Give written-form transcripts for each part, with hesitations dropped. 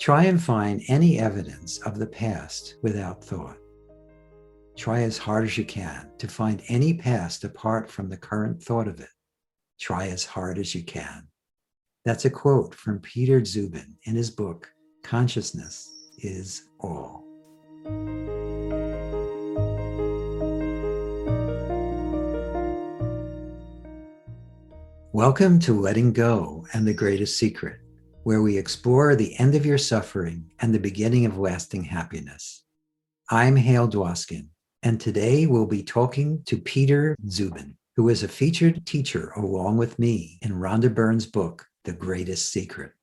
Try and find any evidence of the past without thought. Try as hard as you can to find any past apart from the current thought of it. Try as hard as you can. That's a quote from Peter Dziuban in his book, Consciousness is All. Welcome to Letting Go and the Greatest Secret, where we explore the end of your suffering and the beginning of lasting happiness. I'm Hale Dwoskin, and today we'll be talking to Peter Dziuban, who is a featured teacher along with me in Rhonda Byrne's book, The Greatest Secret.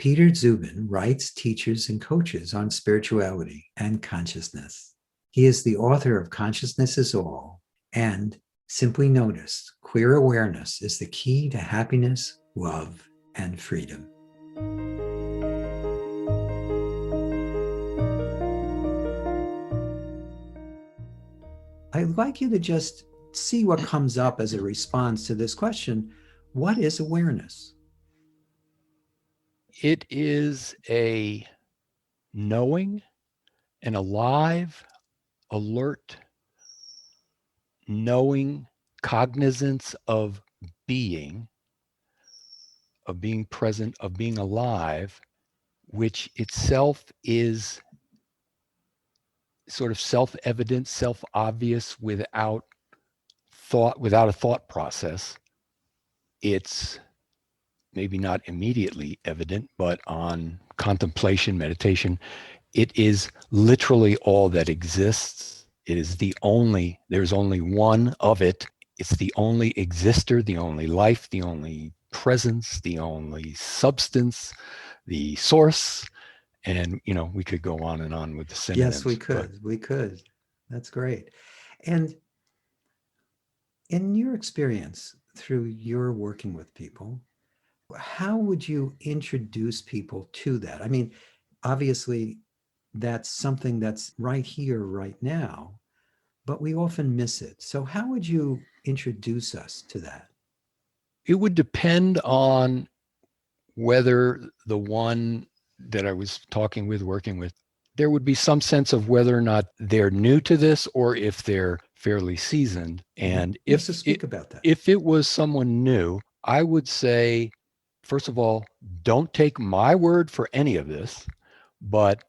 Peter Dziuban writes, teaches, and coaches on spirituality and consciousness. He is the author of Consciousness is All and Simply Notice, Queer Awareness is the Key to Happiness, Love, and Freedom. I'd like you to just see what comes up as a response to this question. What is awareness? It is a knowing, an alive, alert, knowing cognizance of being present, of being alive, which itself is sort of self-evident, self-obvious without a thought process. It's maybe not immediately evident, but on contemplation, meditation, it is literally all that exists. It is there's only one of it. It's the only exister, the only life, the only presence, the only substance, the source. And, we could go on and on with the synonyms. Yes, we could. That's great. And in your experience through your working with people, how would you introduce people to that? I mean, obviously, that's something that's right here, right now, but we often miss it. So how would you introduce us to that? It would depend on whether the one that I was working with, there would be some sense of whether or not they're new to this or if they're fairly seasoned. And if it was someone new, I would say, first of all, don't take my word for any of this, but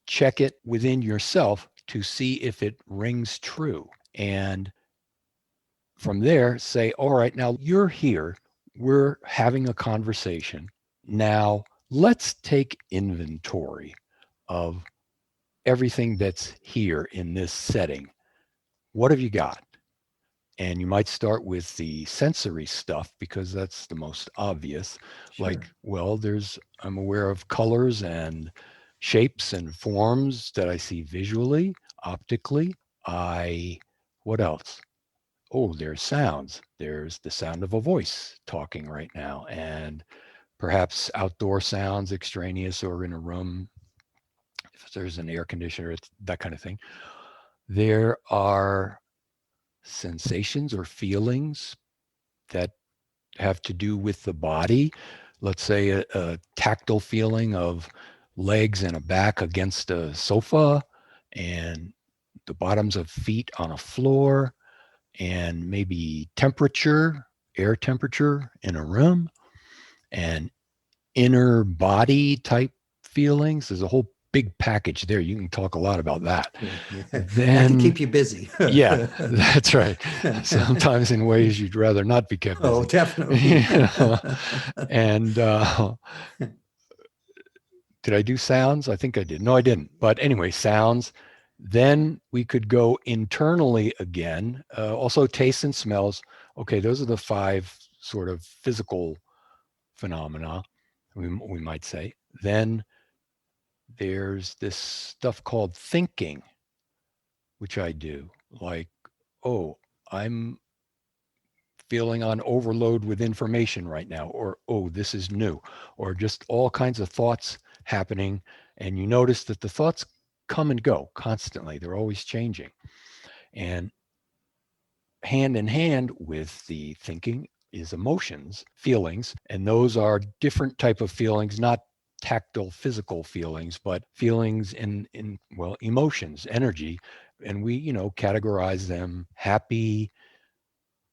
check it within yourself to see if it rings true. And from there, say, all right, now you're here. We're having a conversation. Now, let's take inventory of everything that's here in this setting. What have you got? And you might start with the sensory stuff because that's the most obvious. Sure. Like, well, I'm aware of colors and shapes and forms that I see visually, optically. What else? Oh, there's sounds. There's the sound of a voice talking right now, and perhaps outdoor sounds, extraneous or in a room. If there's an air conditioner, it's that kind of thing. There are sensations or feelings that have to do with the body. Let's say a tactile feeling of legs and a back against a sofa and the bottoms of feet on a floor, and maybe temperature, air temperature in a room, and inner body type feelings. There's a whole big package there. You can talk a lot about that. Yeah. Then, I can keep you busy. Yeah, that's right. Sometimes in ways you'd rather not be kept busy. Oh, definitely. And did I do sounds? I think I did. No, I didn't. But anyway, sounds. Then we could go internally again. Also tastes and smells. Okay, those are the 5 sort of physical phenomena, we might say. Then there's this stuff called thinking, which I do. Like, oh, I'm feeling on overload with information right now, or, oh, this is new, or just all kinds of thoughts happening. And you notice that the thoughts come and go constantly. They're always changing. And hand in hand with the thinking is emotions, feelings, and those are different type of feelings, not tactile, physical feelings, but feelings in well, emotions, energy. And we, categorize them: happy,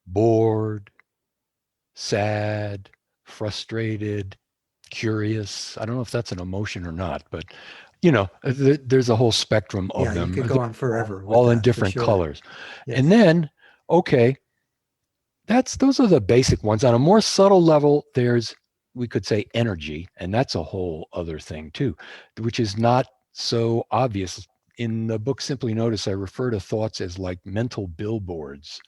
bored, sad, frustrated, curious. I don't know if that's an emotion or not, but there's a whole spectrum of Yeah, you them. could go on forever with All in that for different sure. colors. And Yes. then, okay, those are the basic ones. On a more subtle level, there's, we could say, energy, and that's a whole other thing too, which is not so obvious. In the book Simply Notice, I refer to thoughts as like mental billboards,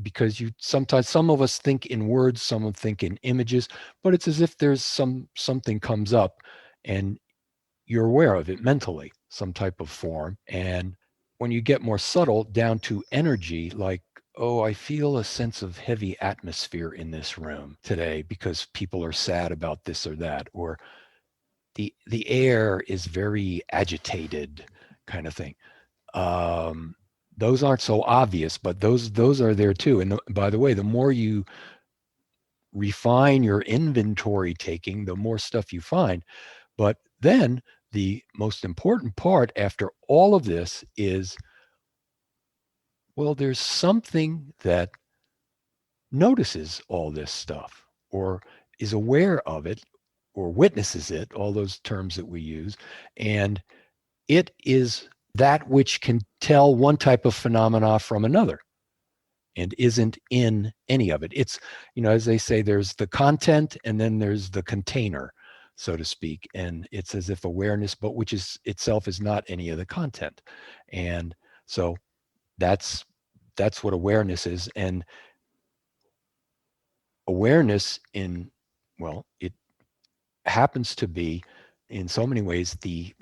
because you sometimes, some of us think in words, some of think in images, but it's as if there's something comes up and you're aware of it mentally, some type of form. And when you get more subtle down to energy, like, oh, I feel a sense of heavy atmosphere in this room today because people are sad about this or that, or the air is very agitated, kind of thing. Um, those aren't so obvious, but those are there too. And by the way, the more you refine your inventory taking, the more stuff you find. But then the most important part after all of this is, well, there's something that notices all this stuff, or is aware of it, or witnesses it, all those terms that we use. And it is that which can tell one type of phenomena from another and isn't in any of it. It's, as they say, there's the content and then there's the container, so to speak. And it's as if awareness, but which is itself is not any of the content. And so that's what awareness is. And awareness in, well, it happens to be in so many ways the,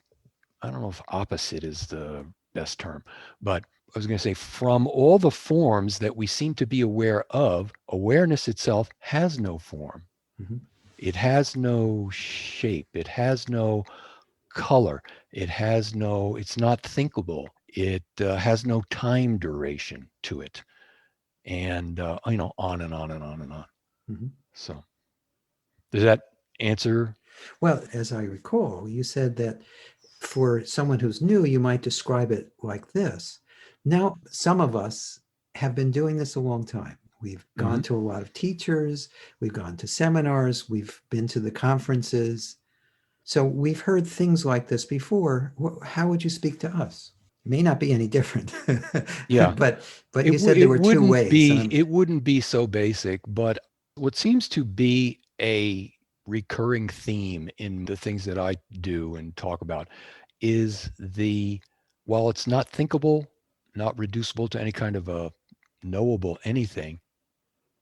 I don't know if opposite is the best term, but I was going to say, from all the forms that we seem to be aware of, awareness itself has no form. Mhm. It has no shape. It has no color. It's not thinkable. It has no time duration to it. And, on and on and on and on. Mhm. So does that answer? Well, as I recall, you said that for someone who's new, you might describe it like this. Now, some of us have been doing this a long time. We've Mm-hmm. gone to a lot of teachers, we've gone to seminars, we've been to the conferences. So we've heard things like this before. How would you speak to us? It may not be any different, Yeah. but you said there were two ways, and It wouldn't be so basic, but what seems to be a recurring theme in the things that I do and talk about is while it's not thinkable, not reducible to any kind of a knowable anything,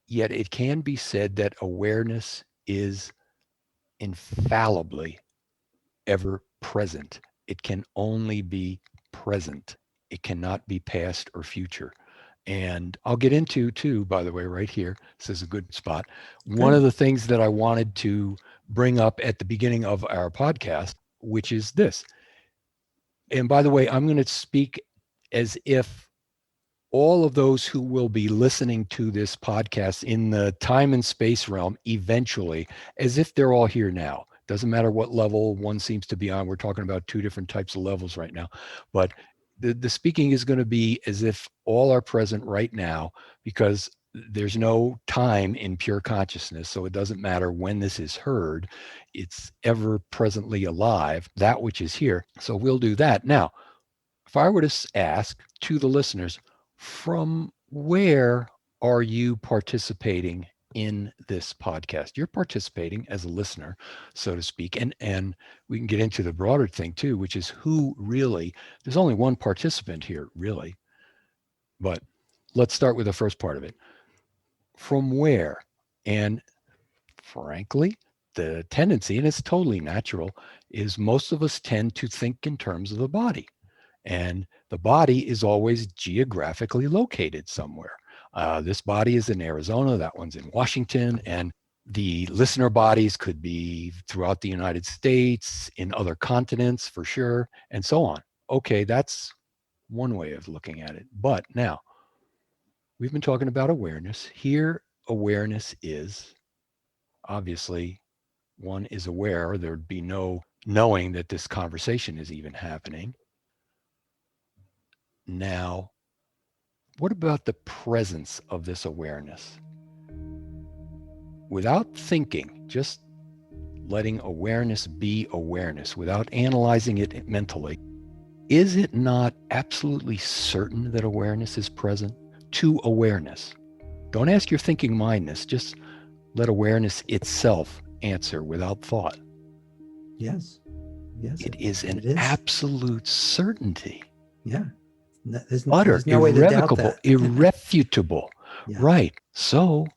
yet it can be said that awareness is infallibly ever present. It can only be present. It cannot be past or future. And I'll get into too, by the way, right here. This is a good spot. One good. of the things that I wanted to bring up at the beginning of our podcast, which is this. And by the way, I'm going to speak as if all of those who will be listening to this podcast in the time and space realm eventually, as if they're all here now. Doesn't matter what level one seems to be on. We're talking about two different types of levels right now. But the speaking is going to be as if all are present right now, because there's no time in pure consciousness. So it doesn't matter when this is heard. It's ever presently alive, that which is here. So we'll do that. Now, if I were to ask to the listeners, from where are you participating in this podcast? You're participating as a listener, so to speak. And we can get into the broader thing too, which is who really, there's only one participant here, really. But let's start with the first part of it. From where? And frankly, the tendency, and it's totally natural, is most of us tend to think in terms of the body. And the body is always geographically located somewhere. This body is in Arizona, that one's in Washington, and the listener bodies could be throughout the United States, in other continents for sure, and so on. Okay, that's one way of looking at it. But now, we've been talking about awareness. Here, awareness is obviously, one is aware, there'd be no knowing that this conversation is even happening. Now, what about the presence of this awareness? Without thinking, just letting awareness be awareness without analyzing it mentally, is it not absolutely certain that awareness is present? To awareness. Don't ask your thinking mindness, just let awareness itself answer without thought. Yes. Yes. It is an it is. absolute certainty. Yeah. Utter, There's no way to doubt irrevocable, that. irrefutable. Yeah. Right. So,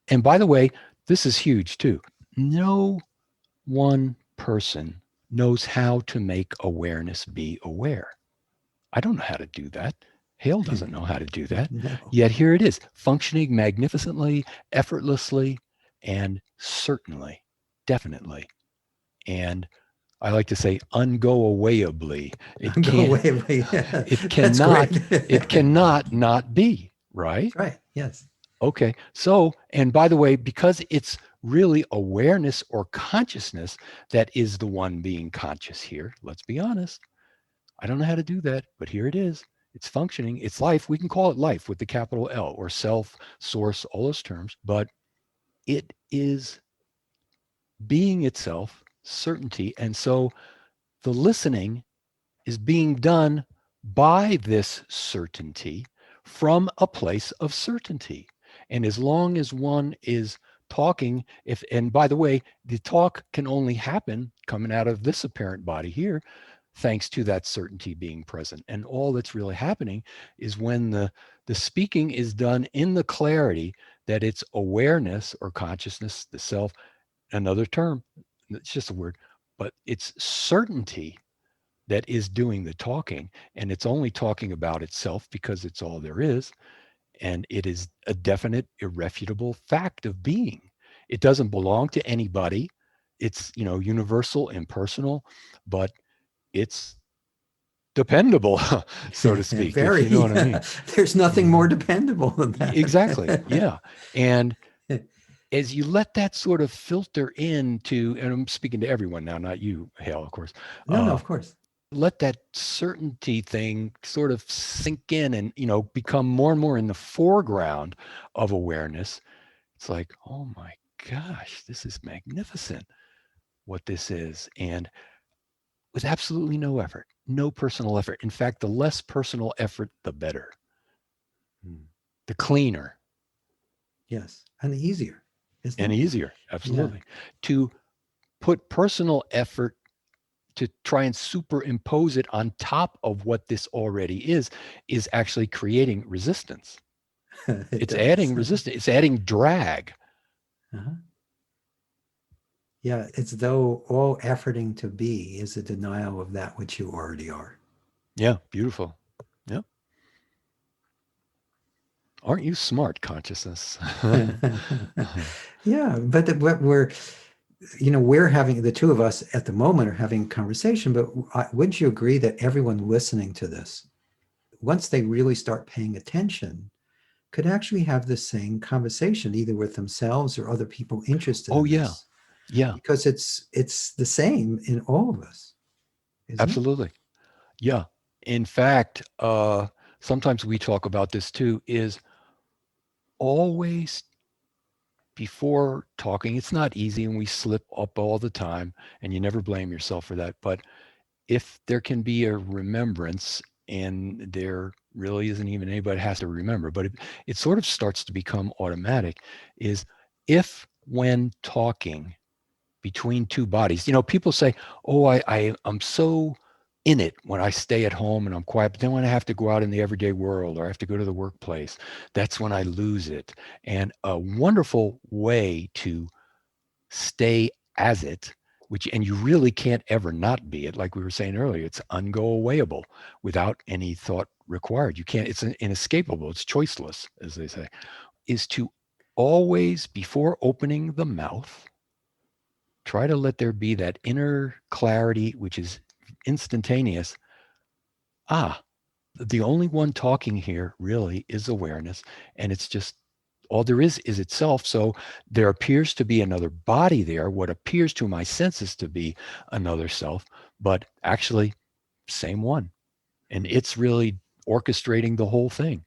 and by the way, this is huge too. No one person knows how to make awareness be aware. I don't know how to do that. Hale doesn't know how to do that. No. Yet here it is, functioning magnificently, effortlessly, and certainly, definitely. And I like to say ungo-awayably. It Go can't, away. it That's great. cannot, it cannot not be, right? That's right. Yes. Okay. So, and by the way, because it's really awareness or consciousness that is the one being conscious here, let's be honest. I don't know how to do that, but here it is. It's functioning. It's life. We can call it life with the capital L or self, source, all those terms, but it is being itself, certainty. And so the listening is being done by this certainty from a place of certainty. And as long as one is talking, if, and by the way, the talk can only happen coming out of this apparent body here, thanks to that certainty being present. And all that's really happening is when the speaking is done in the clarity that it's awareness or consciousness, the self, another term, it's just a word, but it's certainty that is doing the talking, and it's only talking about itself because it's all there is, and it is a definite irrefutable fact of being. It doesn't belong to anybody. It's, universal, impersonal, but it's dependable, so to speak, if Very. you know what I mean. There's nothing more And dependable than that. exactly, yeah. And as you let that sort of filter into, and I'm speaking to everyone now, not you, Hale, of course. No, of course. Let that certainty thing sort of sink in and become more and more in the foreground of awareness. It's like, oh my gosh, this is magnificent what this is. And with absolutely no effort, no personal effort. In fact, the less personal effort, the better. The cleaner. Yes. And easier, isn't And it? easier. Absolutely. Yeah. To put personal effort to try and superimpose it on top of what this already is actually creating resistance. It's adding resistance. It's adding drag. Uh-huh. Yeah, it's though all efforting to be is a denial of that which you already are. Yeah, beautiful. Yeah. Aren't you smart, consciousness? Yeah, but we're having, the two of us at the moment are having a conversation, but wouldn't you agree that everyone listening to this, once they really start paying attention, could actually have the same conversation, either with themselves or other people interested in this? Yeah. Because it's the same in all of us. Absolutely. It? Yeah. In fact, sometimes we talk about this too, is always before talking, it's not easy and we slip up all the time and you never blame yourself for that. But if there can be a remembrance, and there really isn't even anybody has to remember, but it sort of starts to become automatic, is if when talking between two bodies, people say, oh, I'm so in it when I stay at home and I'm quiet, but then when I have to go out in the everyday world or I have to go to the workplace, that's when I lose it. And a wonderful way to stay as it, and you really can't ever not be it, like we were saying earlier, it's ungo-awayable without any thought required. You can't, it's inescapable, it's choiceless, as they say, is to always, before opening the mouth, try to let there be that inner clarity, which is instantaneous. The only one talking here really is awareness, and it's just All there is itself. So there appears to be another body there, what appears to my senses to be another self, but actually same one. And it's really orchestrating the whole thing,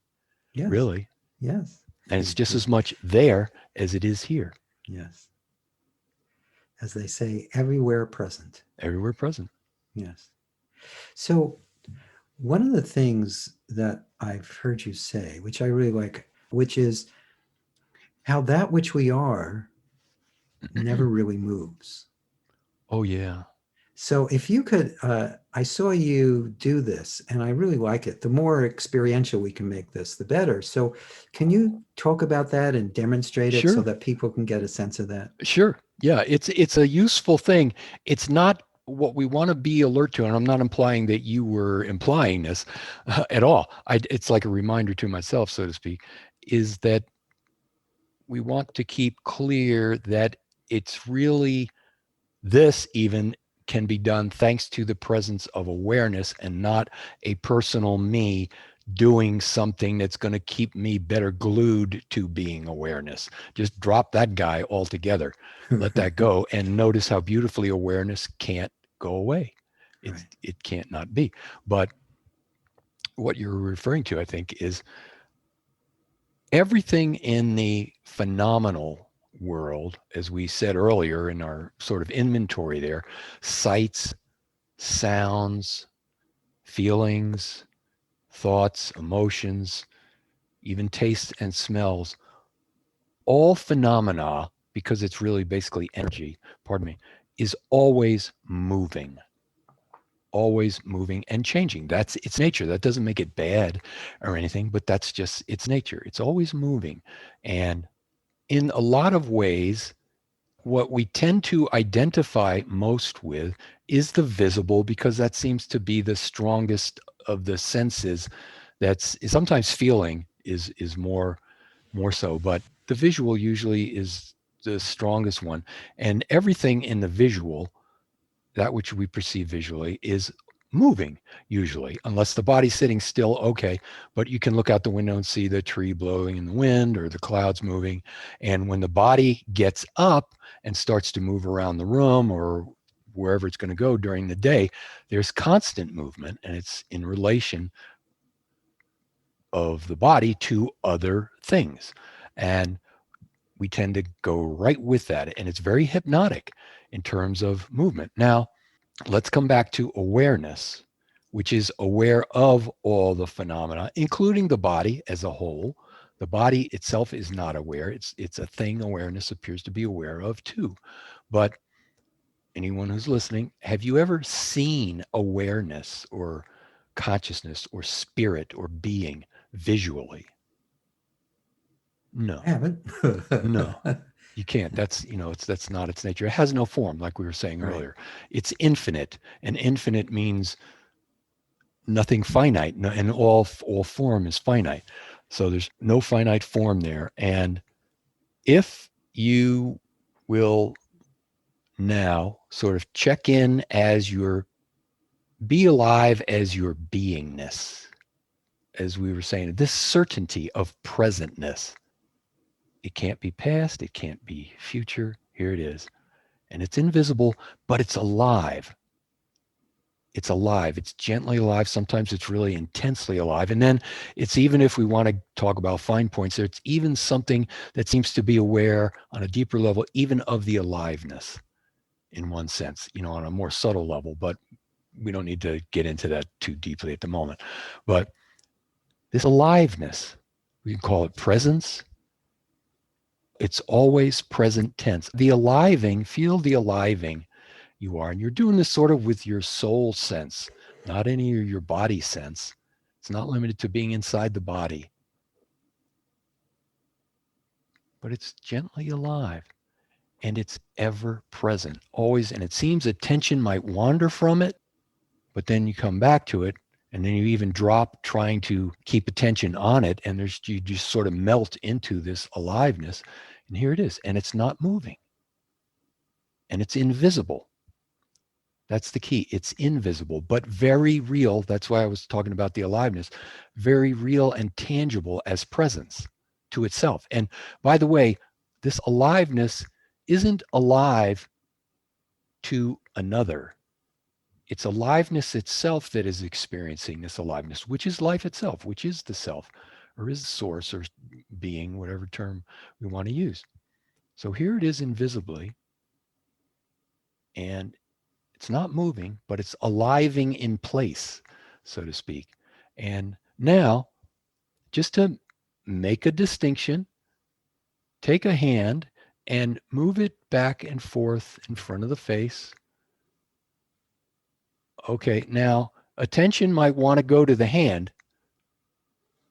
Yes. really. Yes. And it's just as much there as it is here. Yes. As they say, everywhere present. Everywhere present. Yes. So, one of the things that I've heard you say, which I really like, which is how that which we are never really moves. Oh, yeah. So, if you could, I saw you do this and I really like it. The more experiential we can make this, the better. So, can you talk about that and demonstrate it so Sure. that people can get a sense of that? Sure. Yeah, it's a useful thing. It's not what we want to be alert to, and I'm not implying that you were implying this at all. It's like a reminder to myself, so to speak, is that we want to keep clear that it's really this even can be done thanks to the presence of awareness and not a personal me doing something that's going to keep me better glued to being awareness. Just drop that guy altogether. Let that go and notice how beautifully awareness can't go away. Right. It can't not be. But what you're referring to, I think, is everything in the phenomenal world, as we said earlier in our sort of inventory there, sights, sounds, feelings, thoughts, emotions, even tastes and smells, all phenomena, because it's really basically energy, pardon me, is always moving and changing. That's its nature. That doesn't make it bad or anything, but that's just its nature. It's always moving. And in a lot of ways, what we tend to identify most with is the visible, because that seems to be the strongest of the senses. That's sometimes feeling is more so, but the visual usually is the strongest one. And everything in the visual, that which we perceive visually, is moving usually, unless the body's sitting still. Okay, but you can look out the window and see the tree blowing in the wind or the clouds moving. And when the body gets up and starts to move around the room or wherever it's going to go during the day, there's constant movement, and it's in relation of the body to other things. And we tend to go right with that, and it's very hypnotic in terms of movement. Now, let's come back to awareness, which is aware of all the phenomena, including the body as a whole. The body itself is not aware. It's a thing awareness appears to be aware of too. But anyone who's listening, have you ever seen awareness or consciousness or spirit or being visually? No, I haven't. no. You can't. That's not its nature. It has no form, like we were saying Right. earlier. It's infinite, and infinite means nothing finite, and all form is finite. So there's no finite form there. And if you will now sort of check in as your be alive as your beingness, as we were saying, this certainty of presentness. It can't be past, it can't be future. Here it is. And it's invisible, but it's alive. It's alive. It's gently alive. Sometimes it's really intensely alive. And then it's, even if we want to talk about fine points there, it's even something that seems to be aware on a deeper level, even of the aliveness in one sense, on a more subtle level. But we don't need to get into that too deeply at the moment. But this aliveness, we can call it presence. It's always present tense. The aliving, feel the aliving you are. And you're doing this sort of with your soul sense, not any of your body sense. It's not limited to being inside the body, but it's gently alive, and it's ever present, always. And it seems attention might wander from it, but then you come back to it, and then you even drop trying to keep attention on it, and you just sort of melt into this aliveness. And here it is, and it's not moving, and it's invisible. That's the key. It's invisible, but very real. That's why I was talking about the aliveness. Very real and tangible as presence. to itself. And by the way, this aliveness isn't alive to another. It's aliveness itself that is experiencing this aliveness, which is life itself, which is the self, or is the source, or being, whatever term we want to use. So here it is invisibly, and it's not moving, but it's aliving in place, so to speak. And now, just to make a distinction, take a hand and move it back and forth in front of the face. Okay, now attention might want to go to the hand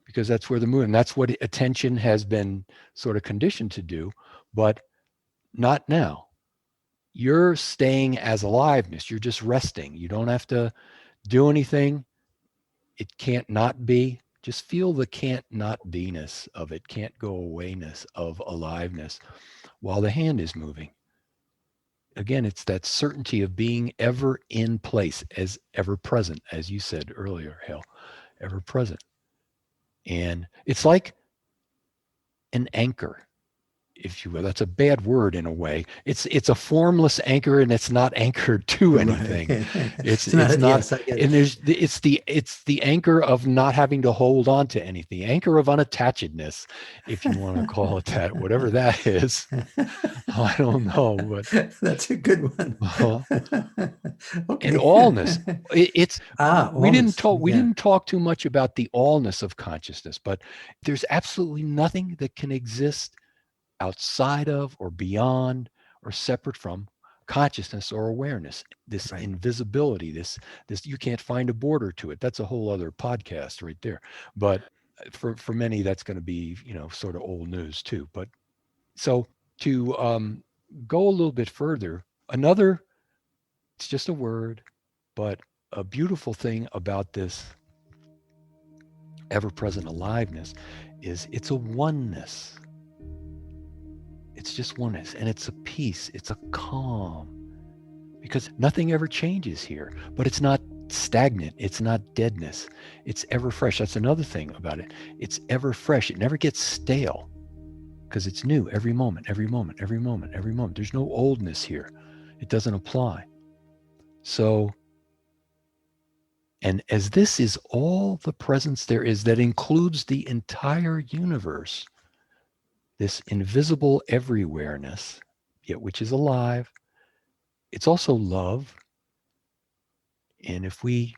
because that's where the movement, that's what attention has been sort of conditioned to do, but not now. You're staying as aliveness. You're just resting. You don't have to do anything. It can't not be. Just feel the can't not be-ness of it, can't go awayness of aliveness while the hand is moving. Again, it's that certainty of being ever in place, as ever present, as you said earlier, Hale, ever present. And it's like an anchor, if you will. That's a bad word in a way. It's a formless anchor, and it's not anchored to anything. Right. It's not, not, yes, I get and it. it's the anchor of not having to hold on to anything, the anchor of unattachedness, if you want to call it that, whatever that is. I don't know, but That's a good one. and Okay. allness. It's we didn't Allness. talk we Yeah. didn't talk too much about the allness of consciousness, but there's absolutely nothing that can exist outside of or beyond or separate from consciousness or awareness. This Right. invisibility, this you can't find a border to it. That's a whole other podcast right there. But for many, that's going to be, sort of old news too. But so to go a little bit further, another, it's just a word, but a beautiful thing about this ever-present aliveness is it's a oneness. It's just oneness, and it's a peace, it's a calm, because nothing ever changes here, but it's not stagnant, it's not deadness, it's ever fresh. That's another thing about it. It's ever fresh. It never gets stale because it's new every moment, every moment, every moment, every moment. There's no oldness here. It doesn't apply. So, and as this is all the presence there is, that includes the entire universe, this invisible everywhereness, yet which is alive, it's also love. And if we,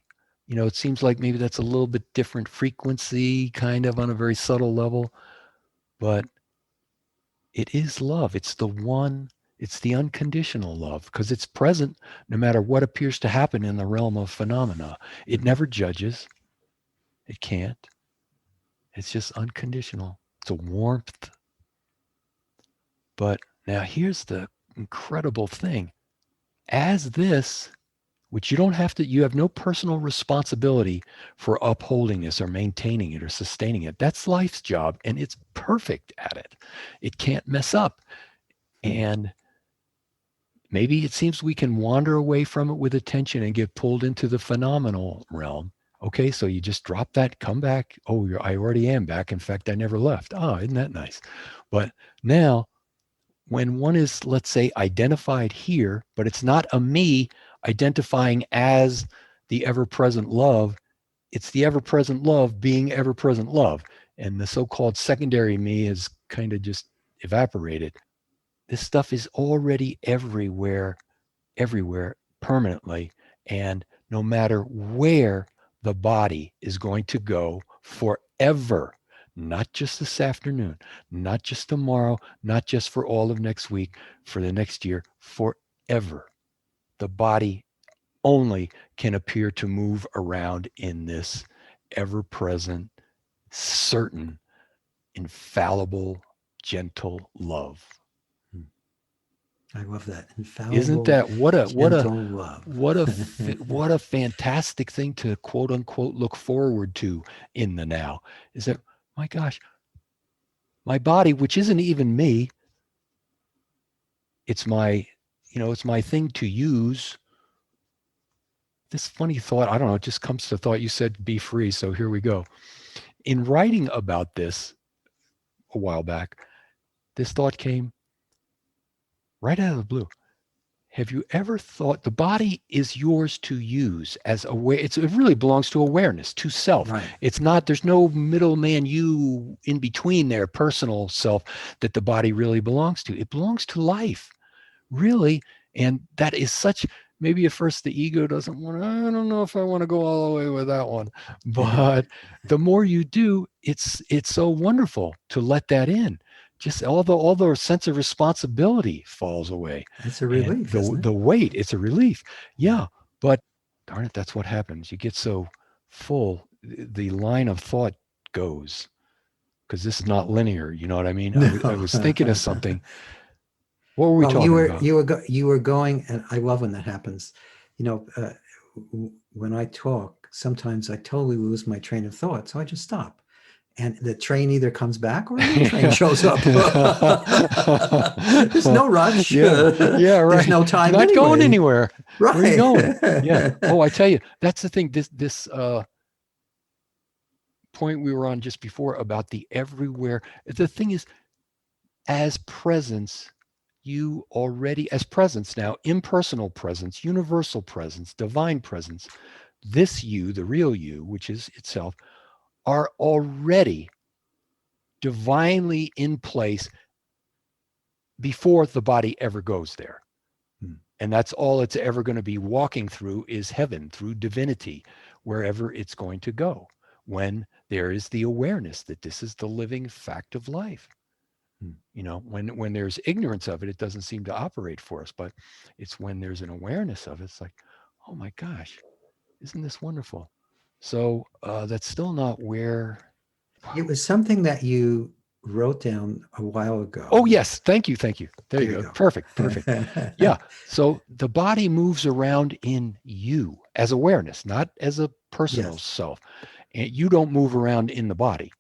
it seems like maybe that's a little bit different frequency, kind of on a very subtle level, but it is love. It's the one, it's the unconditional love, because it's present no matter what appears to happen in the realm of phenomena. It never judges. It can't. It's just unconditional. It's a warmth. But now here's the incredible thing. As this, which you have no personal responsibility for upholding this or maintaining it or sustaining it. That's life's job, and it's perfect at it. It can't mess up. And maybe it seems we can wander away from it with attention and get pulled into the phenomenal realm. Okay, so you just drop that, come back. Oh, I already am back. In fact, I never left. Oh, isn't that nice? But now, when one is, let's say, identified here, but it's not a me identifying as the ever-present love, it's the ever-present love being ever-present love. And the so-called secondary me is kind of just evaporated. This stuff is already everywhere, permanently. And no matter where the body is going to go forever, not just this afternoon, not just tomorrow, not just for all of next week, for the next year, forever. The body only can appear to move around in this ever-present, certain, infallible, gentle love. I love that. Isn't Infallible, that what gentle love. a fantastic thing to quote unquote look forward to in the now? Is that, my gosh, my body, which isn't even me, it's my thing to use. This funny thought, I don't know, it just comes to thought. You said be free, so here we go. In writing about this, a while back, this thought came right out of the blue. Have you ever thought the body is yours to use as it really belongs to awareness, to self. Right. It's not, there's no middleman you in between their personal self that the body really belongs to. It belongs to life, really. And that is such, maybe at first the ego doesn't want to, I don't know if I want to go all the way with that one. But the more you do, it's so wonderful to let that in. Just all the sense of responsibility falls away. It's a And relief, isn't it? the weight, it's a relief. Yeah. But darn it, that's what happens. You get so full, the line of thought goes, because this is not linear. You know what I mean? No. I was thinking of something. What were we Well, talking about? you were going, and I love when that happens. You know, when I talk, sometimes I totally lose my train of thought, so I just stop, and the train either comes back or a new train shows up. There's no rush. Yeah, right. There's no time. Not anyway. going anywhere. Right. Where are you going? Yeah. Oh, I tell you, that's the thing. This point we were on just before about the everywhere. The thing is, as presence, you already, as presence now, impersonal presence, universal presence, divine presence, this you, the real you, which is itself, are already divinely in place before the body ever goes there. And that's all it's ever going to be walking through is heaven, through divinity, wherever it's going to go, when there is the awareness that this is the living fact of life. You know, when there's ignorance of it, it doesn't seem to operate for us. But it's when there's an awareness of it, it's like, oh my gosh, isn't this wonderful? So that's still not where. It was something that you wrote down a while ago. Oh, yes. Thank you. There you go. Perfect. Yeah. So the body moves around in you as awareness, not as a personal self. And you don't move around in the body.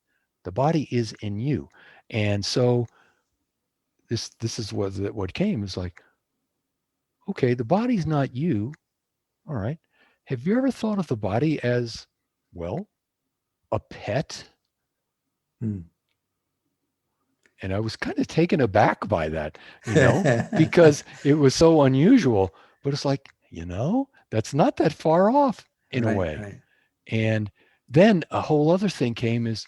The body is in you. And so this is what came is like, okay, the body's not you. All right. Have you ever thought of the body as, well, a pet? And I was kind of taken aback by that, you know, because it was so unusual. But it's like, you know, that's not that far off in a way. Right. And then a whole other thing came is,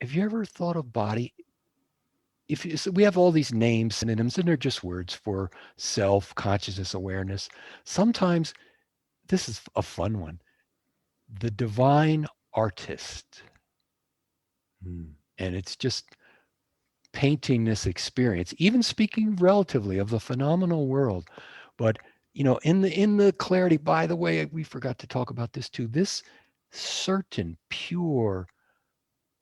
have you ever thought of body? So we have all these names, synonyms, and they're just words for self, consciousness, awareness. Sometimes this is a fun one. The divine artist. And it's just painting this experience, even speaking relatively of the phenomenal world. But, you know, in the clarity, by the way, we forgot to talk about this too, this certain, pure,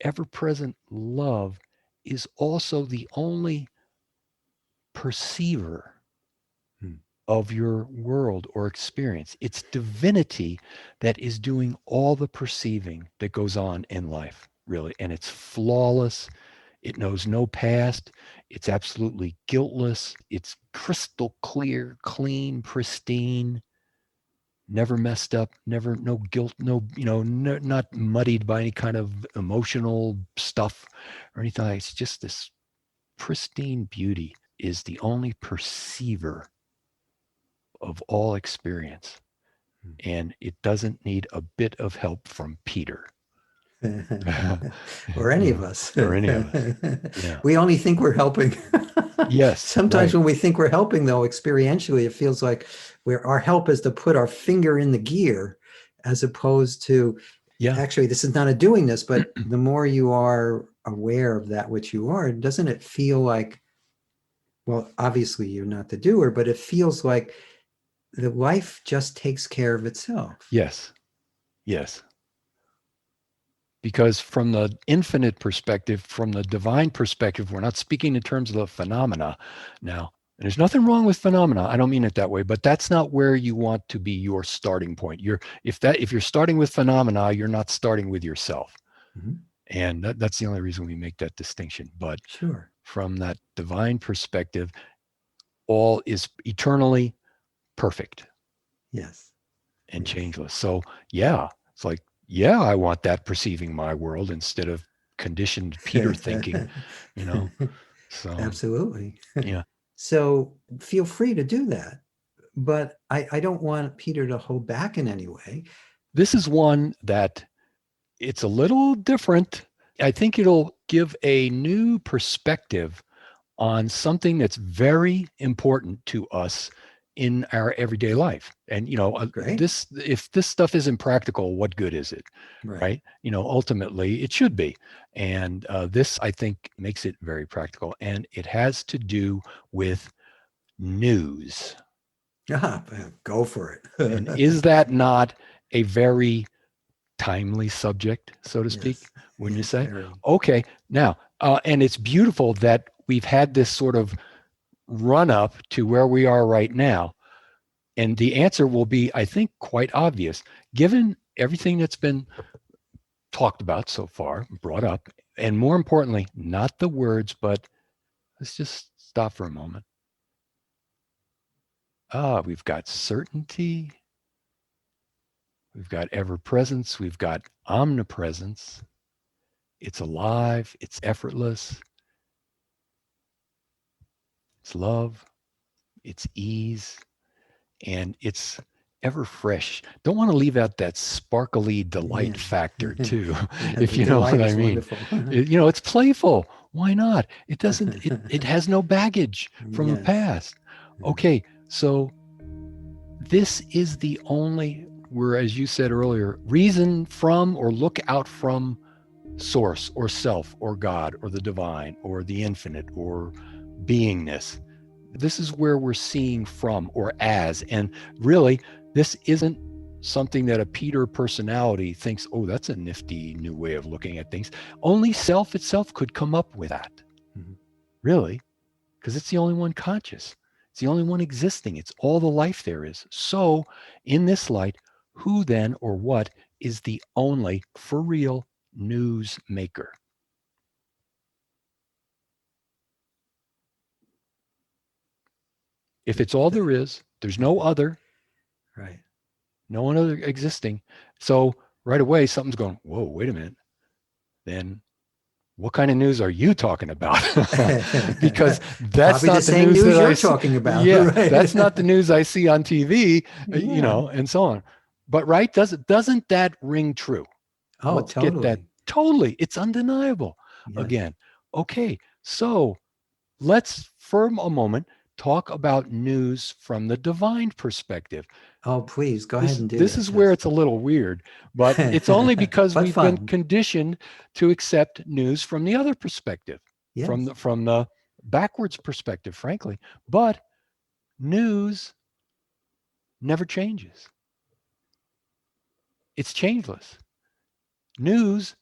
ever-present love is also the only perceiver of your world or experience. It's divinity that is doing all the perceiving that goes on in life, really. And it's flawless. It knows no past. It's absolutely guiltless. It's crystal clear, clean, pristine, never messed up, no guilt, not muddied by any kind of emotional stuff or anything. It's just this pristine beauty is the only perceiver of all experience. And it doesn't need a bit of help from Peter. Or any of us. Yeah. We only think we're helping. Yes. Sometimes when we think we're helping, though, experientially, it feels like our help is to put our finger in the gear, as opposed to, actually, this is not a doing this, but the more you are aware of that which you are, doesn't it feel like, well, obviously you're not the doer, but it feels like the life just takes care of itself. Yes. Because from the infinite perspective, from the divine perspective, we're not speaking in terms of the phenomena now. And there's nothing wrong with phenomena. I don't mean it that way, but that's not where you want to be your starting point. If you're starting with phenomena, you're not starting with yourself. And that's the only reason we make that distinction. But from that divine perspective, all is eternally perfect. Yes. And changeless. So it's like, I want that perceiving my world instead of conditioned Peter thinking, you know. So Absolutely. yeah. So feel free to do that. But I don't want Peter to hold back in any way. This is one that it's a little different. I think it'll give a new perspective on something that's very important to us in our everyday life. And Great. this, if this stuff isn't practical, what good is it? Right. Right? Ultimately it should be. And this, I think, makes it very practical, and it has to do with news. Ah, go for And it. is that not a very timely subject, so to speak, Yes. wouldn't you Yes. say? Very. Okay, now, and it's beautiful that we've had this sort of run up to where we are right now. And the answer will be, I think, quite obvious, given everything that's been talked about so far, brought up, and more importantly, not the words, but let's just stop for a moment. We've got certainty, we've got ever presence, we've got omnipresence. It's alive, it's effortless, it's love, it's ease, and it's ever fresh. Don't want to leave out that sparkly delight Yeah. factor too, Yeah, if the you know delight what I is mean. wonderful. It's playful. Why not? It doesn't, it has no baggage from the Yes. past. Okay, so this is the only, where, as you said earlier, reason from or look out from source or self or God or the divine or the infinite or beingness. This is where we're seeing from or as. And really, this isn't something that a Peter personality thinks, oh, that's a nifty new way of looking at things. Only self itself could come up with that, Mhm. really, because it's the only one conscious. It's the only one existing. It's all the life there is. So, in this light, who then or what is the only, for real, news maker? If it's all there is, there's no other, Right. no one other existing. So right away, something's going, whoa, wait a minute. Then what kind of news are you talking about? Because that's Probably the not the same news news that I you're see. talking about, Yeah, right? that's not the news I see on TV, Yeah. and so on. But right, doesn't that ring true? Oh, Let's get that totally. totally. It's undeniable. Yes. Again, okay. So let's, for a moment, talk about news from the divine perspective. Oh, please go ahead this and do this that. is where Yes. it's a little weird, but it's only because But we've been fun. conditioned to accept news from the other perspective, from Yes. the backwards perspective, frankly. But news never changes. It's changeless. News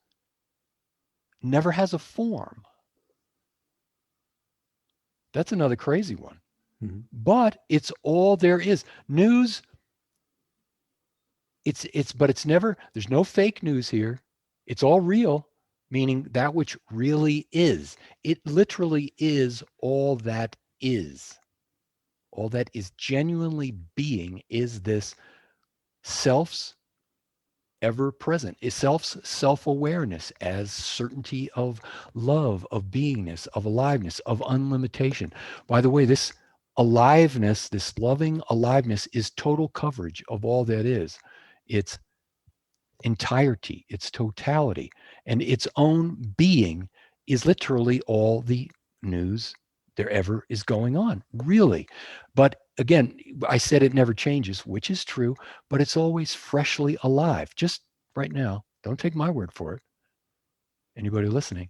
never has a form. That's another crazy one. Mhm. But it's all there is. News, it's never, there's no fake news here. It's all real, meaning that which really is. It literally is all that is. All that is genuinely being is this self's ever present, is self's self-awareness as certainty of love, of beingness, of aliveness, of unlimitation. By the way, this aliveness, this loving aliveness, is total coverage of all that is. It's entirety, its totality, and its own being is literally all the news there ever is going on, really. But again, I said it never changes, which is true, but it's always freshly alive. Just right now, don't take my word for it. Anybody listening,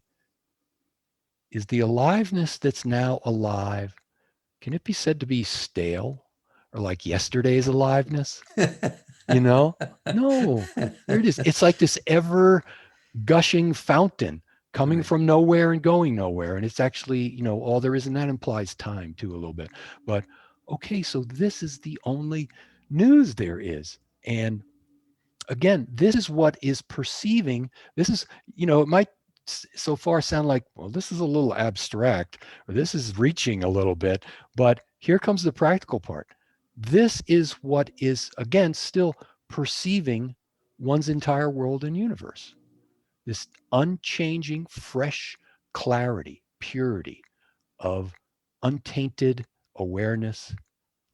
is the aliveness that's now alive, can it be said to be stale or like yesterday's aliveness? No, there it is. It's like this ever gushing fountain coming Right. from nowhere and going nowhere. And it's actually, all there is, and that implies time too, a little bit. But okay, so this is the only news there is. And again, this is what is perceiving. This is, it might so far sound like, well, this is a little abstract, or this is reaching a little bit, but here comes the practical part. This is what is, again, still perceiving one's entire world and universe. this unchanging, fresh clarity, purity of untainted awareness,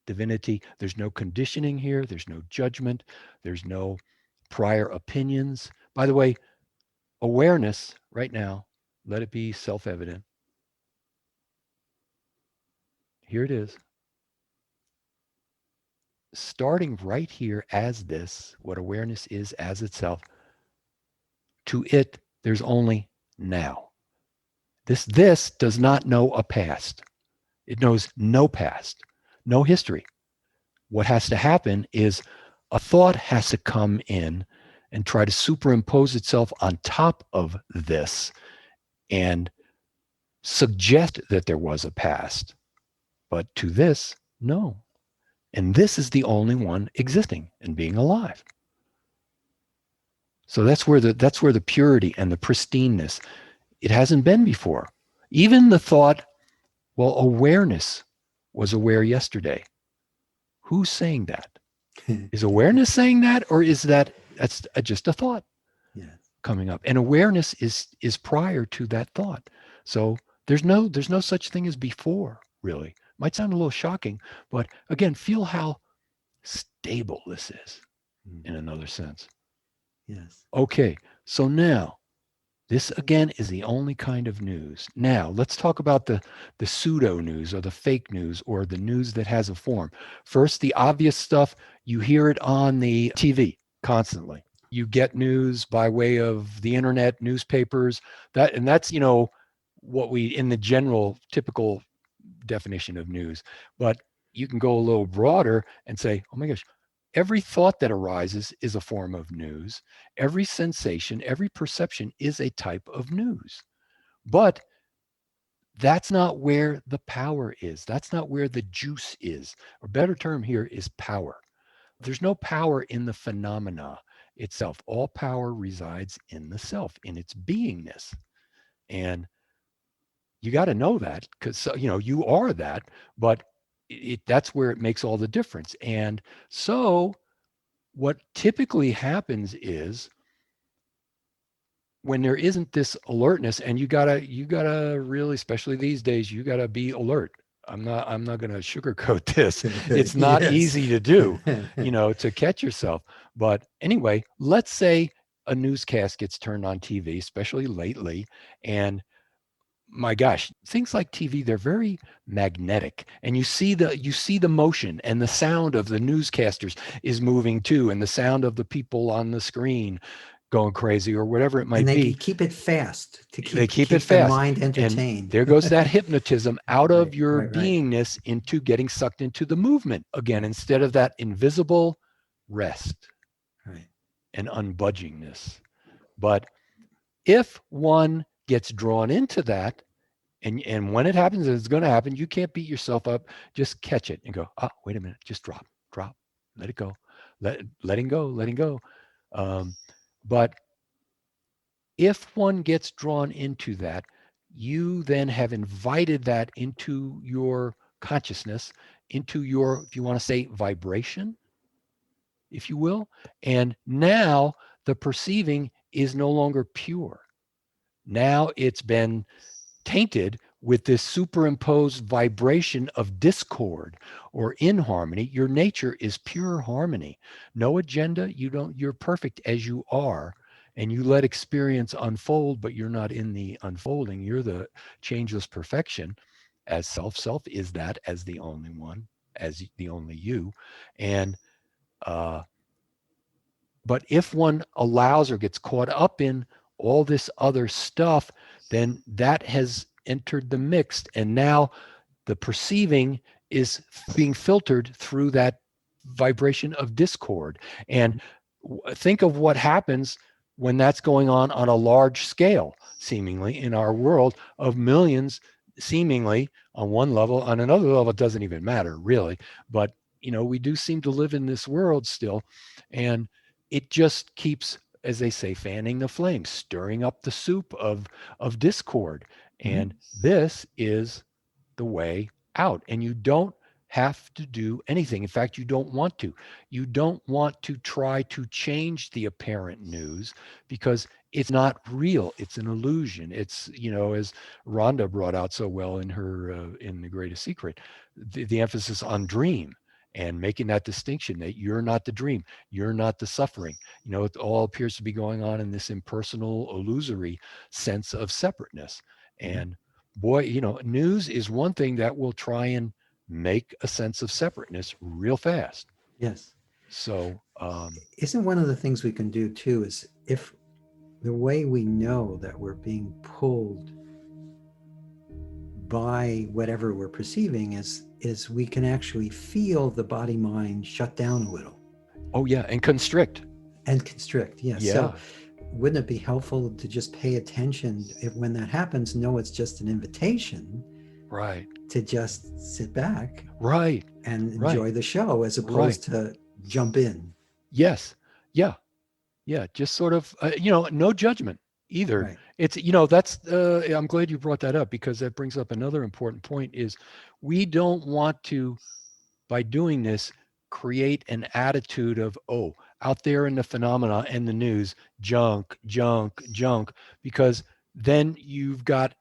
divinity. There's no conditioning here. There's no judgment. There's no prior opinions. By the way, awareness right now, let it be self evident. Here it is. Starting right here as this, what awareness is as itself, to it, there's only now. This does not know a past. It knows no past, no history. What has to happen is a thought has to come in and try to superimpose itself on top of this and suggest that there was a past. But to this, no. And this is the only one existing and being alive. So that's where the purity and the pristineness, it hasn't been before. Even the thought, well, awareness was aware yesterday. Who's saying that? Is awareness saying that, or is that's just a thought coming up? And awareness is prior to that thought. So there's no such thing as before, really. Might sound a little shocking, but again, feel how stable this is in another sense. Yes. Okay, so now this again is the only kind of news. Now let's talk about the pseudo news or the fake news or the news that has a form. First, the obvious stuff, you hear it on the TV constantly. You get news by way of the internet, newspapers, that's what we in the general typical definition of news. But you can go a little broader and say, oh my gosh, every thought that arises is a form of news. Every sensation, every perception is a type of news. But that's not where the power is. That's not where the juice is. A better term here is power. There's no power in the phenomena itself. All power resides in the self, in its beingness. And you got to know that because you are that, but that's where it makes all the difference. And so what typically happens is when there isn't this alertness, and you gotta really, especially these days, you gotta be alert. I'm not going to sugarcoat this. It's not easy to do, to catch yourself. But anyway, let's say a newscast gets turned on TV, especially lately, and my gosh, things like TV, they're very magnetic, and you see the motion, and the sound of the newscasters is moving too, and the sound of the people on the screen going crazy or whatever it might and they be. keep it fast to They keep it the fast. mind entertained. And there goes that hypnotism out of your right. beingness into getting sucked into the movement again, instead of that invisible rest and unbudgingness. But if one gets drawn into that, and when it happens, it's going to happen, you can't beat yourself up. Just catch it and go, oh, wait a minute, just drop, let it go, letting go. But if one gets drawn into that, you then have invited that into your consciousness, into your, if you want to say, vibration, if you will. And now the perceiving is no longer pure. Now it's been tainted with this superimposed vibration of discord or inharmony. Your nature is pure harmony. No agenda. You're perfect as you are. And you let experience unfold, but you're not in the unfolding. You're the changeless perfection as self. Self is that as the only one, as the only you. And but if one allows or gets caught up in all this other stuff, then that has entered the mix. And now the perceiving is being filtered through that vibration of discord. And think of what happens when that's going on a large scale, seemingly in our world of millions, seemingly on one level. On another level, it doesn't even matter really. But, we do seem to live in this world still. And it just keeps, as they say, fanning the flames, stirring up the soup of discord. And this is the way out. And you don't have to do anything. In fact, you don't want to. You don't want to try to change the apparent news, because it's not real. It's an illusion. It's, as Rhonda brought out so well in her in The Greatest Secret, the emphasis on dream and making that distinction that you're not the dream, you're not the suffering. It all appears to be going on in this impersonal, illusory sense of separateness. Mhm. And boy, news is one thing that will try and make a sense of separateness real fast. Yes. So, Isn't one of the things we can do too is if the way we know that we're being pulled by whatever we're perceiving is we can actually feel the body mind shut down a little oh yeah, and constrict. and constrict. Yes. Yeah, So wouldn't it be helpful to just pay attention if when that happens, know it's just an invitation right, to just sit back right, and right, enjoy the show as right. opposed to jump in. Yes, yeah, yeah. Just sort of, no judgment either. Right. It's, that's. I'm glad you brought that up because that brings up another important point. Is we don't want to, by doing this, create an attitude of, oh, out there in the phenomena and the news, junk, junk, junk, because then you've got,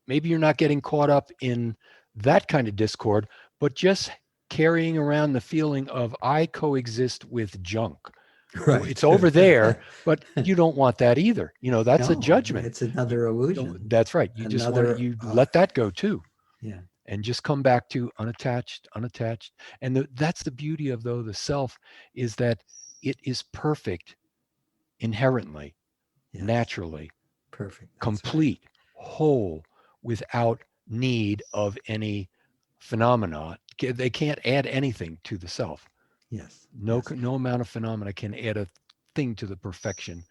maybe you're not getting caught up in that kind of discord, but just carrying around the feeling of I coexist with junk. Right. It's over there, but you don't want that either. That's a No, judgment. it's another illusion. That's right. You just want to, Another you let that go too, yeah. and just come back to unattached, unattached. And that's the beauty of, though, the self, is that it is perfect inherently, Yes. naturally, Perfect. That's right. complete, whole, without need of any phenomena. They can't add anything to the self. Yes. No, Yes. no amount of phenomena can add a thing to the perfection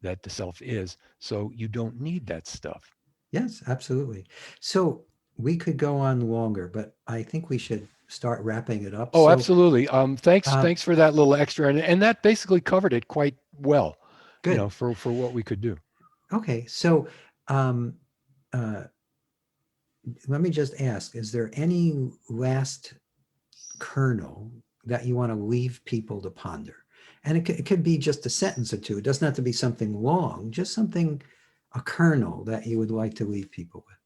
that the self is. So you don't need that stuff. Yes, absolutely. So we could go on longer, but I think we should start wrapping it up. Oh, So absolutely. Thanks, uh, thanks for that little extra, and that basically covered it quite well. good. For what we could do. Okay. So um, uh, let me just ask, is there any last kernel that you want to leave people to ponder? And it could be just a sentence or two. It doesn't have to be something long, just something, a kernel that you would like to leave people with.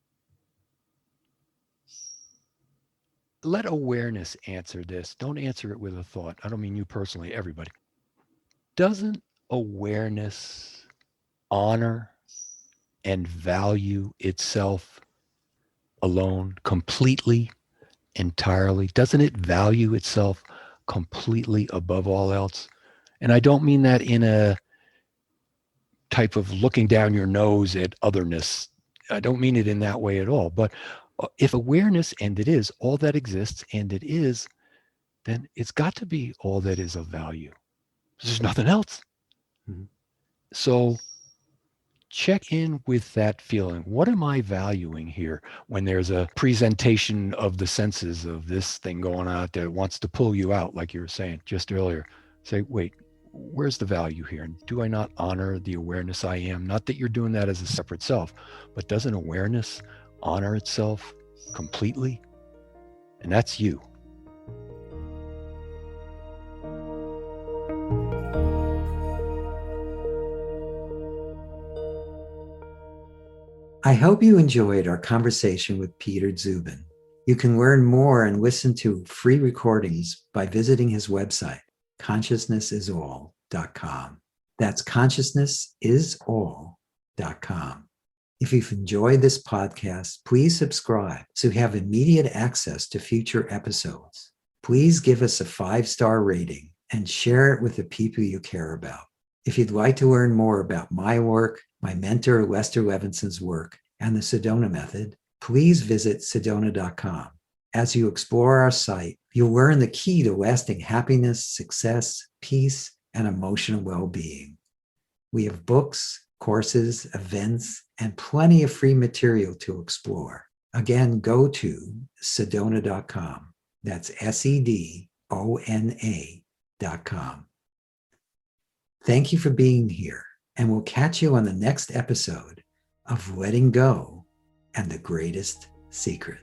Let awareness answer this. Don't answer it with a thought. I don't mean you personally, everybody. Doesn't awareness honor and value itself alone, completely, entirely? Doesn't it value itself completely above all else? And I don't mean that in a type of looking down your nose at otherness. I don't mean it in that way at all. But if awareness, and it is all that exists, and it is, then it's got to be all that is of value. There's nothing else. Mhm. So check in with that feeling. What am I valuing here when there's a presentation of the senses of this thing going on out there that wants to pull you out, like you were saying just earlier? Say, wait, where's the value here? And do I not honor the awareness I am? Not that you're doing that as a separate self, but doesn't awareness honor itself completely? And that's you. I hope you enjoyed our conversation with Peter Dziuban. You can learn more and listen to free recordings by visiting his website, consciousnessisall.com. That's consciousnessisall.com. If you've enjoyed this podcast, please subscribe so you have immediate access to future episodes. Please give us a 5-star rating and share it with the people you care about. If you'd like to learn more about my work, my mentor Lester Levinson's work, and the Sedona method, please visit sedona.com. As you explore our site, you'll learn the key to lasting happiness, success, peace, and emotional well-being. We have books, courses, events, and plenty of free material to explore. Again, go to sedona.com. That's sedona.com. Thank you for being here, and we'll catch you on the next episode of Letting Go and the Greatest Secret.